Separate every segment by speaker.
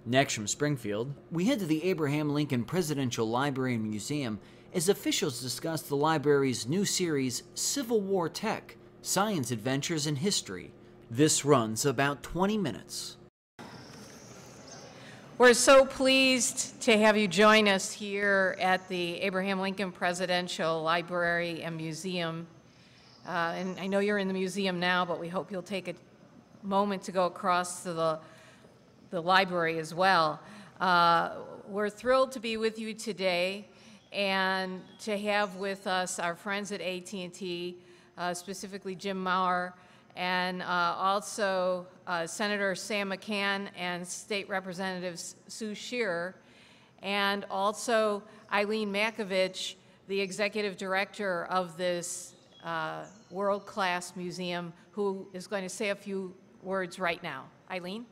Speaker 1: Next from Springfield, we head to the Abraham Lincoln Presidential Library and Museum as officials discuss the library's new series, Civil War Tech: Science Adventures in History. This runs about 20 minutes.
Speaker 2: We're so pleased to have you join us here at the Abraham Lincoln Presidential Library and Museum. And I know you're in the museum now, but we hope you'll take a moment to go across to the library as well. We're thrilled to be with you today and to have with us our friends at AT&T, specifically Jim Maurer, and also Senator Sam Mccann and State Representatives Sue Shearer, and also Eileen Makovich, the Executive Director of this world-class museum, who is going to say a few words right now. Eileen?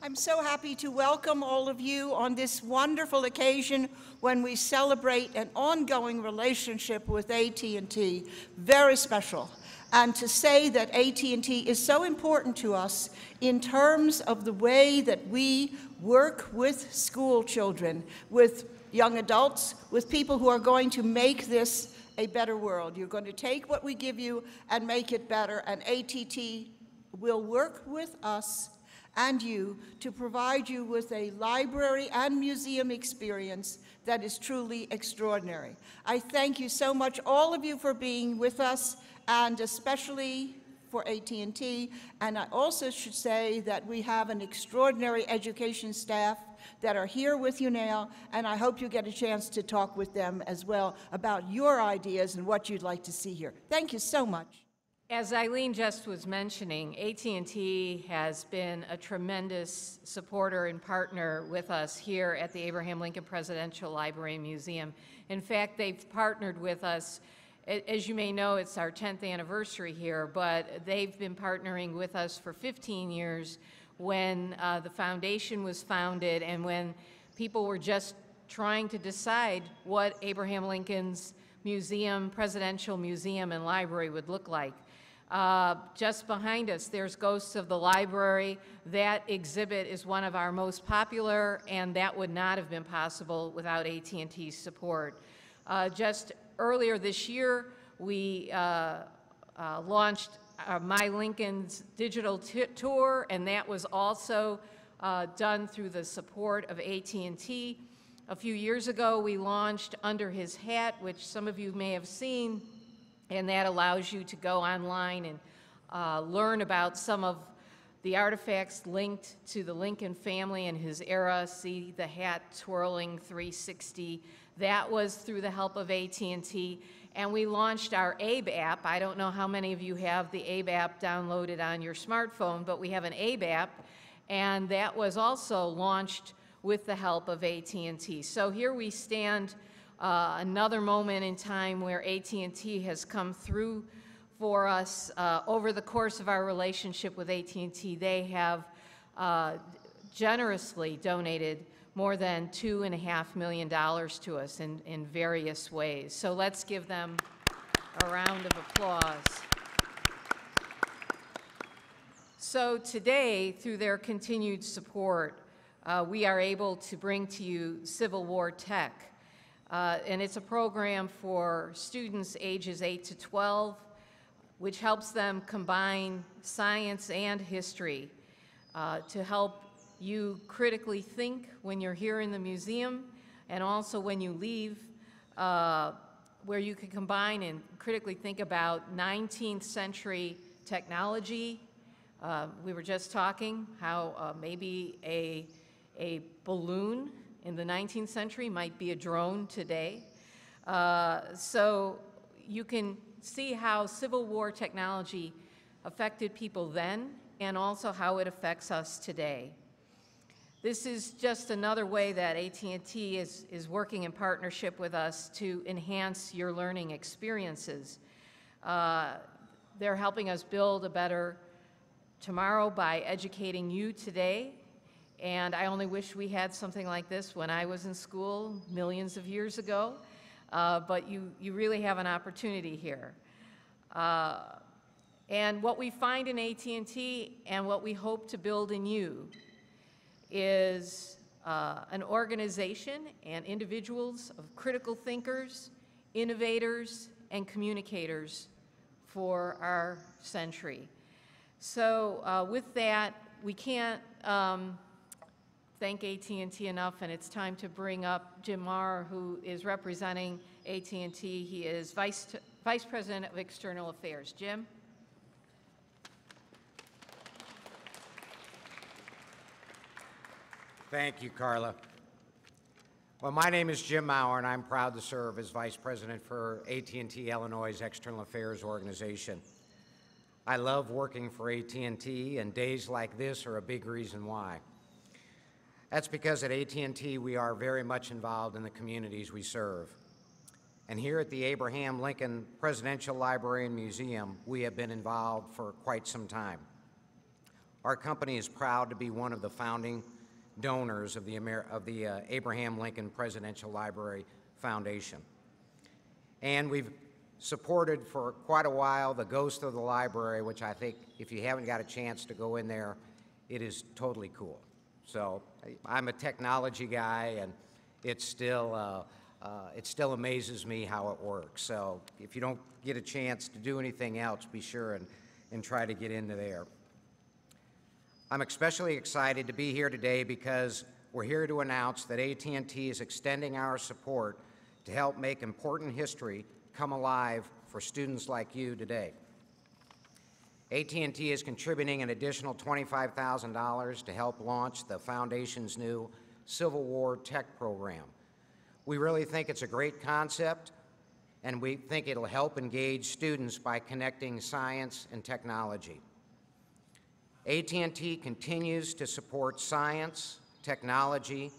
Speaker 3: I'm so happy to welcome all of you on this wonderful occasion when we celebrate an ongoing relationship with AT&T, very special. And to say that AT&T is so important to us in terms of the way that we work with school children, with young adults, with people who are going to make this a better world. You're going to take what we give you and make it better, and AT&T will work with us and you to provide you with a library and museum experience that is truly extraordinary. I thank you so much, all of you, for being with us, and especially for AT&T. And I also should say that we have an extraordinary education staff that are here with you now, and I hope you get a chance to talk with them as well about your ideas and what you'd like to see here. Thank you so much.
Speaker 2: As Eileen just was mentioning, AT&T has been a tremendous supporter and partner with us here at the Abraham Lincoln Presidential Library and Museum. In fact, they've partnered with us. As you may know, it's our 10th anniversary here, but they've been partnering with us for 15 years when the foundation was founded and when people were just trying to decide what Abraham Lincoln's museum, presidential museum and library would look like. Just behind us, there's Ghosts of the Library. That exhibit is one of our most popular, and that would not have been possible without AT&T's support. Just earlier this year, we launched My Lincoln's digital tour, and that was also done through the support of AT&T. A few years ago, we launched Under His Hat, which some of you may have seen, and that allows you to go online and learn about some of the artifacts linked to the Lincoln family and his era, see the hat twirling 360. That was through the help of AT&T. And we launched our ABE app. I don't know how many of you have the ABE app downloaded on your smartphone, but we have an ABE app, and that was also launched with the help of AT&T. So here we stand, another moment in time where AT&T has come through for us. Over the course of our relationship with AT&T, they have generously donated more than $2.5 million to us in various ways. So let's give them a round of applause. So today, through their continued support, we are able to bring to you Civil War Tech. And it's a program for students ages 8 to 12, which helps them combine science and history to help you critically think when you're here in the museum, and also when you leave, where you can combine and critically think about 19th century technology. We were just talking how maybe a balloon in the 19th century might be a drone today. So you can see how Civil War technology affected people then and also how it affects us today. This is just another way that AT&T is working in partnership with us to enhance your learning experiences. They're helping us build a better tomorrow by educating you today. And I only wish we had something like this when I was in school millions of years ago, but you really have an opportunity here. And what we find in AT&T and what we hope to build in you is an organization and individuals of critical thinkers, innovators, and communicators for our century. So with that, we can't thank AT&T enough, and it's time to bring up Jim Maher, who is representing AT&T. He is Vice President of External Affairs. Jim?
Speaker 4: Thank you, Carla. Well, my name is Jim Maher, and I'm proud to serve as Vice President for AT&T Illinois' External Affairs Organization. I love working for AT&T, and days like this are a big reason why. That's because at AT&T we are very much involved in the communities we serve. And here at the Abraham Lincoln Presidential Library and Museum, we have been involved for quite some time. Our company is proud to be one of the founding donors of the Abraham Lincoln Presidential Library Foundation. And we've supported for quite a while the Ghost of the Library, which I think if you haven't got a chance to go in there, it is totally cool. So I'm a technology guy, and it still amazes me how it works. So if you don't get a chance to do anything else, be sure and try to get into there. I'm especially excited to be here today because we're here to announce that AT&T is extending our support to help make important history come alive for students like you today. AT&T is contributing an additional $25,000 to help launch the Foundation's new Civil War Tech program. We really think it's a great concept, and we think it'll help engage students by connecting science and technology. AT&T continues to support science, technology,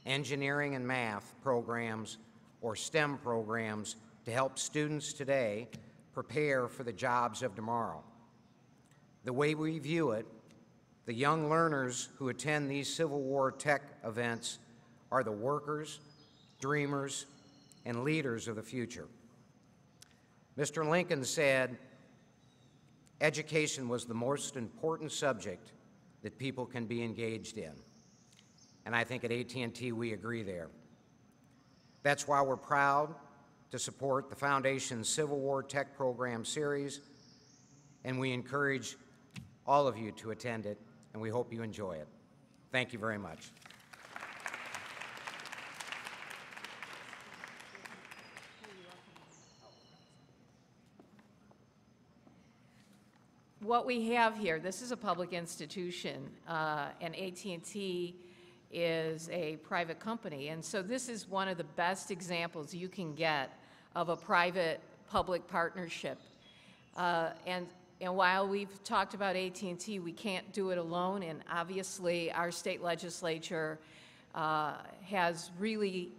Speaker 4: engineering, and math programs, or STEM programs, to help students today prepare for the jobs of tomorrow. The way we view it, the young learners who attend these Civil War Tech events are the workers, dreamers, and leaders of the future. Mr. Lincoln said, education was the most important subject that people can be engaged in. And I think at AT&T we agree there. That's why we're proud to support the Foundation's Civil War Tech Program series, and we encourage all of you to attend it, and we hope you enjoy it. Thank you very much.
Speaker 2: What we have here, this is a public institution, and AT&T is a private company, and so this is one of the best examples you can get of a private-public partnership. And while we've talked about AT&T, we can't do it alone, and obviously our state legislature has really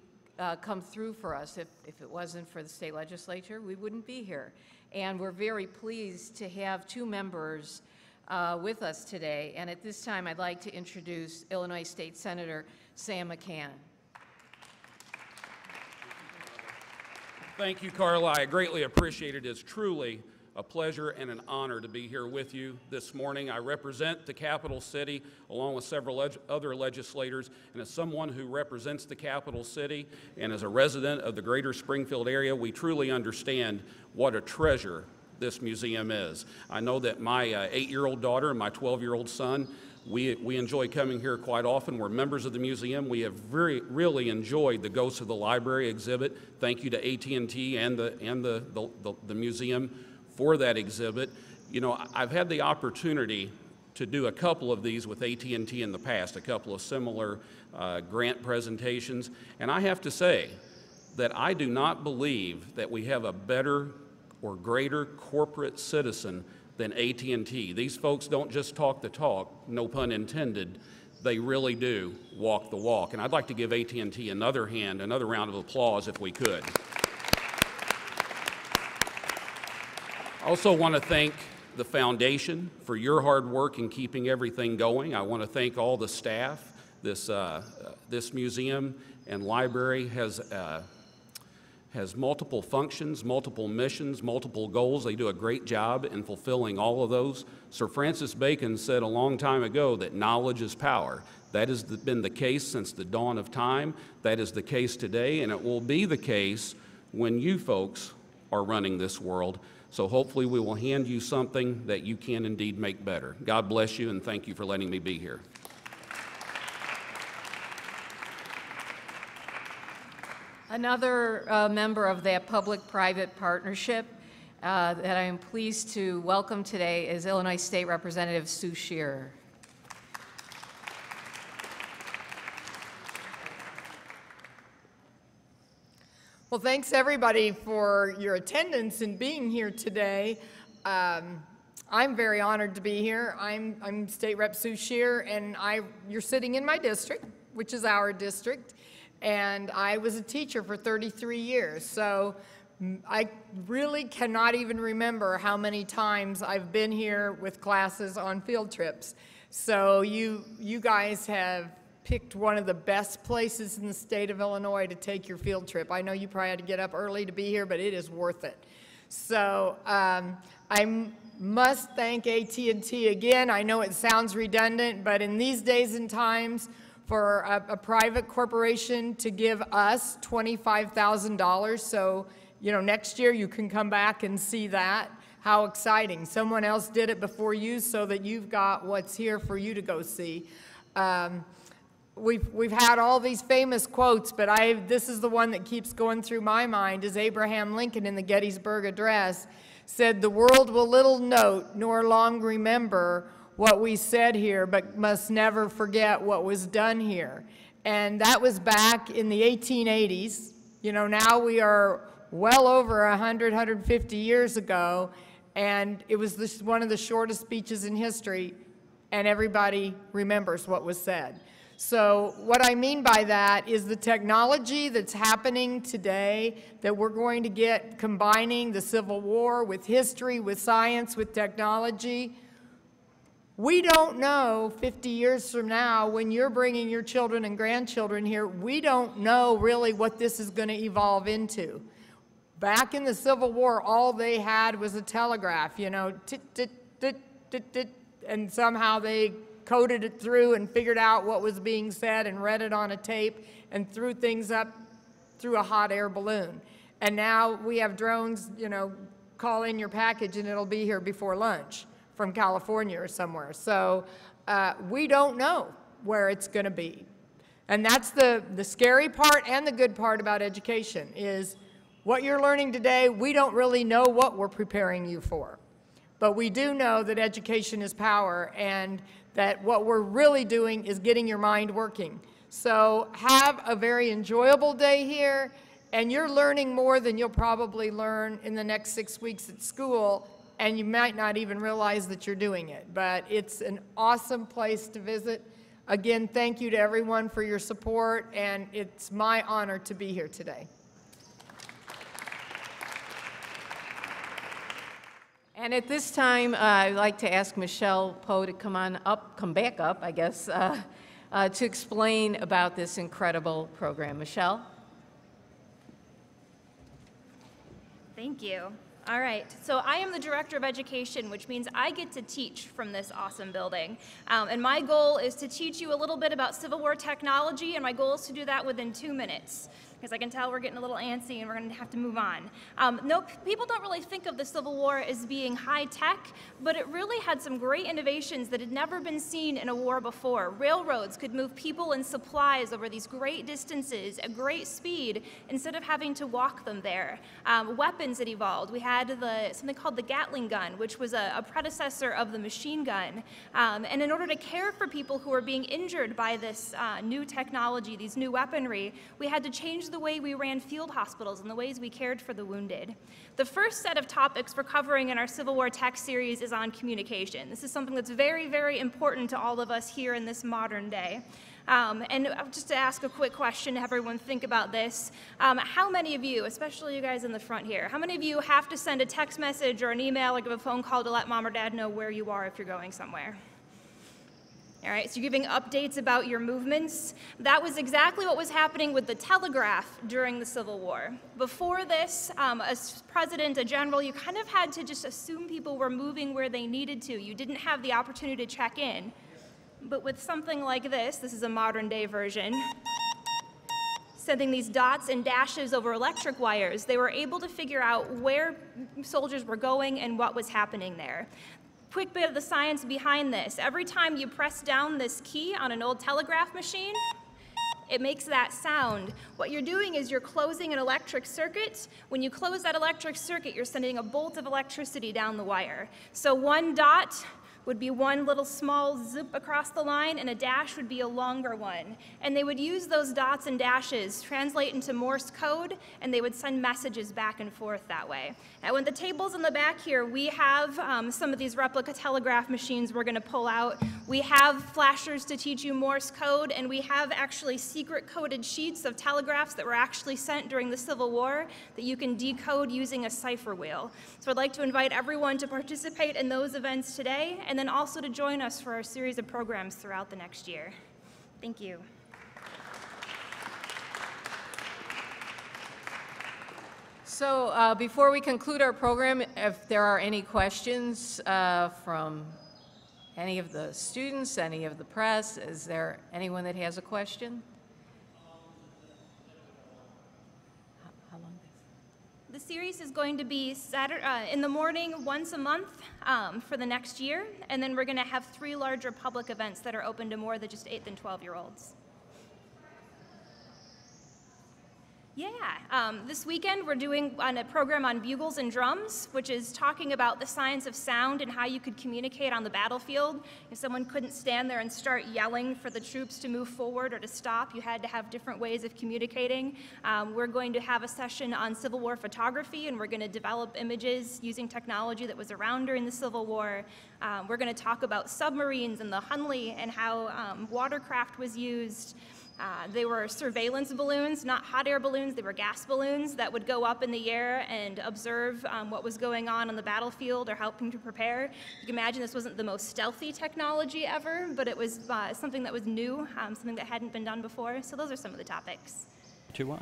Speaker 2: come through for us. If it wasn't for the state legislature, we wouldn't be here. And we're very pleased to have two members with us today. And at this time, I'd like to introduce Illinois State Senator Sam Mccann.
Speaker 5: Thank you, Carla. I greatly appreciate it. It's truly a pleasure and an honor to be here with you this morning. I represent the capital city along with several other legislators, and as someone who represents the capital city and as a resident of the greater Springfield area, we truly understand what a treasure this museum is. I know that my 8-year-old daughter and my 12-year-old son, we enjoy coming here quite often. We're members of the museum. We have really enjoyed the Ghosts of the Library exhibit. Thank you to AT&T and the museum for that exhibit. You know, I've had the opportunity to do a couple of these with AT&T in the past, a couple of similar grant presentations, and I have to say that I do not believe that we have a better or greater corporate citizen than AT&T. These folks don't just talk the talk, no pun intended, they really do walk the walk. And I'd like to give AT&T another round of applause if we could. I also want to thank the Foundation for your hard work in keeping everything going. I want to thank all the staff. This museum and library has multiple functions, multiple missions, multiple goals. They do a great job in fulfilling all of those. Sir Francis Bacon said a long time ago that knowledge is power. That has been the case since the dawn of time. That is the case today, and it will be the case when you folks are running this world. So hopefully we will hand you something that you can indeed make better. God bless you, and thank you for letting me be here.
Speaker 2: Another member of that public-private partnership that I am pleased to welcome today is Illinois State Representative Sue Shearer.
Speaker 6: Well, thanks everybody for your attendance and being here today. I'm very honored to be here. I'm State Rep Sue Shearer, and you're sitting in my district, which is our district, and I was a teacher for 33 years. So I really cannot even remember how many times I've been here with classes on field trips. So you guys have picked one of the best places in the state of Illinois to take your field trip. I know you probably had to get up early to be here, but it is worth it. So I must thank AT&T again. I know it sounds redundant, but in these days and times, for a private corporation to give us $25,000, so next year you can come back and see that. How exciting. Someone else did it before you so that you've got what's here for you to go see. We've had all these famous quotes, but this is the one that keeps going through my mind, is Abraham Lincoln in the Gettysburg Address said, "The world will little note nor long remember what we said here, but must never forget what was done here." And that was back in the 1880s. Now we are well over 100, 150 years ago, and it was one of the shortest speeches in history, and everybody remembers what was said. So what I mean by that is the technology that's happening today that we're going to get, combining the Civil War with history, with science, with technology. We don't know 50 years from now, when you're bringing your children and grandchildren here, we don't know really what this is going to evolve into. Back in the Civil War, all they had was a telegraph, tit, tit, tit, tit, tit, and somehow they coded it through and figured out what was being said and read it on a tape and threw things up through a hot air balloon. And now we have drones, call in your package and it'll be here before lunch from California or somewhere. So we don't know where it's going to be. And that's the scary part and the good part about education is what you're learning today, we don't really know what we're preparing you for. But we do know that education is power, and that what we're really doing is getting your mind working. So have a very enjoyable day here, and you're learning more than you'll probably learn in the next 6 weeks at school, and you might not even realize that you're doing it. But it's an awesome place to visit. Again, thank you to everyone for your support, and it's my honor to be here today.
Speaker 2: And at this time, I'd like to ask Michelle Poe to come back up, I guess, to explain about this incredible program. Michelle?
Speaker 7: Thank you. All right, so I am the Director of Education, which means I get to teach from this awesome building. And my goal is to teach you a little bit about Civil War technology, and my goal is to do that within 2 minutes, because I can tell we're getting a little antsy and we're going to have to move on. No, people don't really think of the Civil War as being high tech, but it really had some great innovations that had never been seen in a war before. Railroads could move people and supplies over these great distances at great speed instead of having to walk them there. Weapons had evolved. We had something called the Gatling gun, which was a predecessor of the machine gun. And in order to care for people who were being injured by this new technology, these new weaponry, we had to change the way we ran field hospitals and the ways we cared for the wounded. The first set of topics we're covering in our Civil War Tech series is on communication. This is something that's very, very important to all of us here in this modern day. And just to ask a quick question to everyone think about this, how many of you, especially you guys in the front here, how many of you have to send a text message or an email or give a phone call to let mom or dad know where you are if you're going somewhere? All right, so you're giving updates about your movements. That was exactly what was happening with the telegraph during the Civil War. Before this, as president, a general, you kind of had to just assume people were moving where they needed to. You didn't have the opportunity to check in. But with something like this is a modern day version, sending these dots and dashes over electric wires, they were able to figure out where soldiers were going and what was happening there. Quick bit of the science behind this. Every time you press down this key on an old telegraph machine, it makes that sound. What you're doing is you're closing an electric circuit. When you close that electric circuit, you're sending a bolt of electricity down the wire. So one dot would be one little small zip across the line, and a dash would be a longer one. And they would use those dots and dashes, translate into Morse code, and they would send messages back and forth that way. Now, in the tables in the back here, we have some of these replica telegraph machines we're going to pull out. We have flashers to teach you Morse code, and we have actually secret coded sheets of telegraphs that were actually sent during the Civil War that you can decode using a cipher wheel. So I'd like to invite everyone to participate in those events today, and then also to join us for our series of programs throughout the next year. Thank you.
Speaker 2: So before we conclude our program, if there are any questions from any of the students, any of the press, is there anyone that has a question? How long is
Speaker 7: The series is going to be Saturday, in the morning once a month for the next year, and then we're going to have 3 larger public events that are open to more than just 8 and 12-year-olds. Yeah, this weekend we're doing a program on bugles and drums, which is talking about the science of sound and how you could communicate on the battlefield. If someone couldn't stand there and start yelling for the troops to move forward or to stop, you had to have different ways of communicating. We're going to have a session on Civil War photography, and we're going to develop images using technology that was around during the Civil War. We're going to talk about submarines and the Hunley and how watercraft was used. They were surveillance balloons, not hot air balloons, they were gas balloons that would go up in the air and observe what was going on the battlefield or helping to prepare. You can imagine this wasn't the most stealthy technology ever, but it was something that was new, something that hadn't been done before. So those are some of the topics.
Speaker 8: 2-1.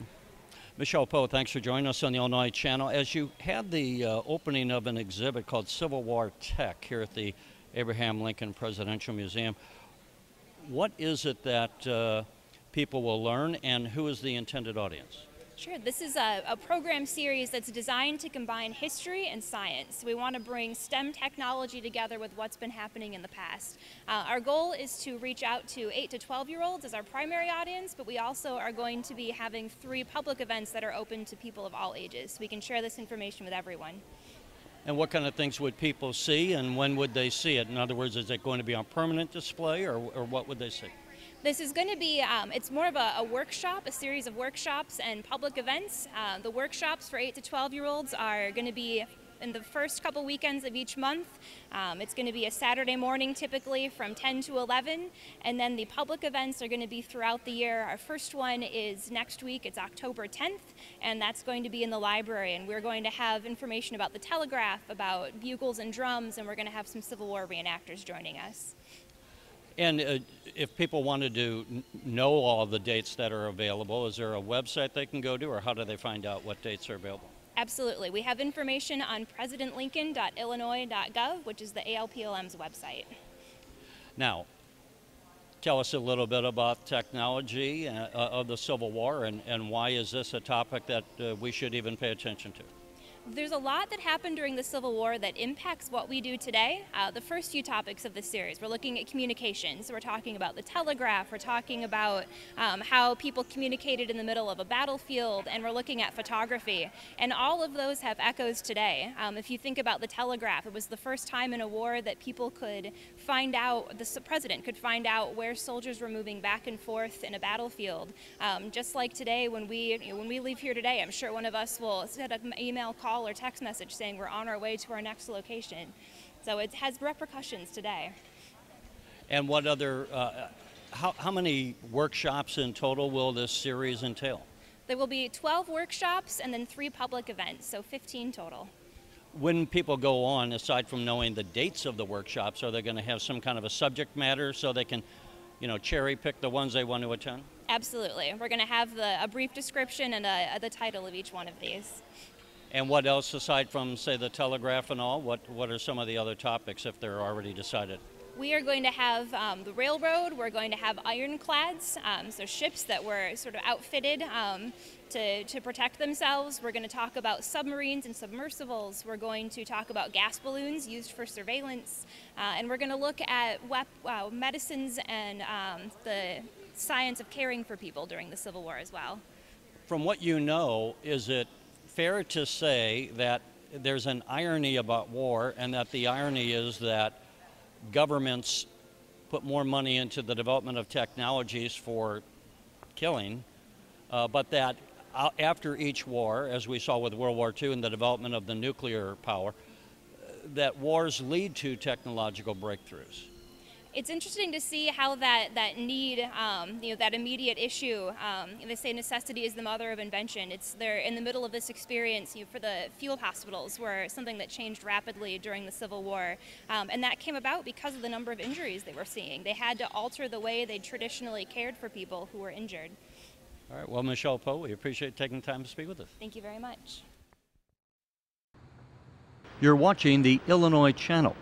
Speaker 8: Michelle Poe, thanks for joining us on the Illinois Channel. As you had the opening of an exhibit called Civil War Tech here at the Abraham Lincoln Presidential Museum, what is it that people will learn, and who is the intended audience?
Speaker 7: Sure. This is a program series that's designed to combine history and science. We want to bring STEM technology together with what's been happening in the past. Our goal is to reach out to 8 to 12-year-olds as our primary audience, but we also are going to be having 3 public events that are open to people of all ages, so we can share this information with everyone.
Speaker 8: And what kind of things would people see, and when would they see it? In other words, is it going to be on permanent display, or what would they see?
Speaker 7: This is going to be, it's more of a workshop, a series of workshops and public events. The workshops for 8 to 12-year-olds are going to be in the first couple weekends of each month. It's going to be a Saturday morning typically from 10 to 11, and then the public events are going to be throughout the year. Our first one is next week, it's October 10th, and that's going to be in the library, and we're going to have information about the telegraph, about bugles and drums, and we're going to have some Civil War reenactors joining us.
Speaker 8: And if people wanted to know all the dates that are available, is there a website they can go to, or how do they find out what dates are available?
Speaker 7: Absolutely. We have information on presidentlincoln.illinois.gov, which is the ALPLM's website.
Speaker 8: Now, tell us a little bit about technology of the Civil War, and why is this a topic that we should even pay attention to?
Speaker 7: There's a lot that happened during the Civil War that impacts what we do today. The first few topics of this series, we're looking at communications. We're talking about the telegraph, we're talking about how people communicated in the middle of a battlefield, and we're looking at photography. And all of those have echoes today. If you think about the telegraph, it was the first time in a war that people could find out, the president could find out where soldiers were moving back and forth in a battlefield. Just like today, when we leave here today, I'm sure one of us will set an email, call, or text message saying we're on our way to our next location. So it has repercussions today.
Speaker 8: And what other, how many workshops in total will this series entail?
Speaker 7: There will be 12 workshops and then 3 public events, so 15 total.
Speaker 8: When people go on, aside from knowing the dates of the workshops, are they going to have some kind of a subject matter so they can, cherry pick the ones they want to attend?
Speaker 7: Absolutely. We're going to have a brief description and the title of each one of these.
Speaker 8: And what else, aside from, say, the telegraph and all, what are some of the other topics if they're already decided?
Speaker 7: We are going to have the railroad, we're going to have ironclads, so ships that were sort of outfitted to protect themselves. We're going to talk about submarines and submersibles. We're going to talk about gas balloons used for surveillance. And we're going to look at medicines and the science of caring for people during the Civil War as well.
Speaker 8: From what you know, is it fair to say that there's an irony about war, and that the irony is that governments put more money into the development of technologies for killing, but that after each war, as we saw with World War II and the development of the nuclear power, that wars lead to technological breakthroughs?
Speaker 7: It's interesting to see how that need, that immediate issue, they say necessity is the mother of invention. They're in the middle of this experience for the field hospitals were something that changed rapidly during the Civil War. And that came about because of the number of injuries they were seeing. They had to alter the way they traditionally cared for people who were injured.
Speaker 8: All right, well, Michelle Poe, we appreciate taking the time to speak with us.
Speaker 7: Thank you very much.
Speaker 8: You're watching the Illinois Channel,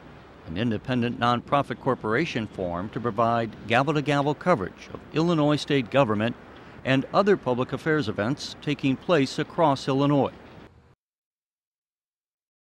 Speaker 8: an independent nonprofit corporation formed to provide gavel-to-gavel coverage of Illinois state government and other public affairs events taking place across Illinois.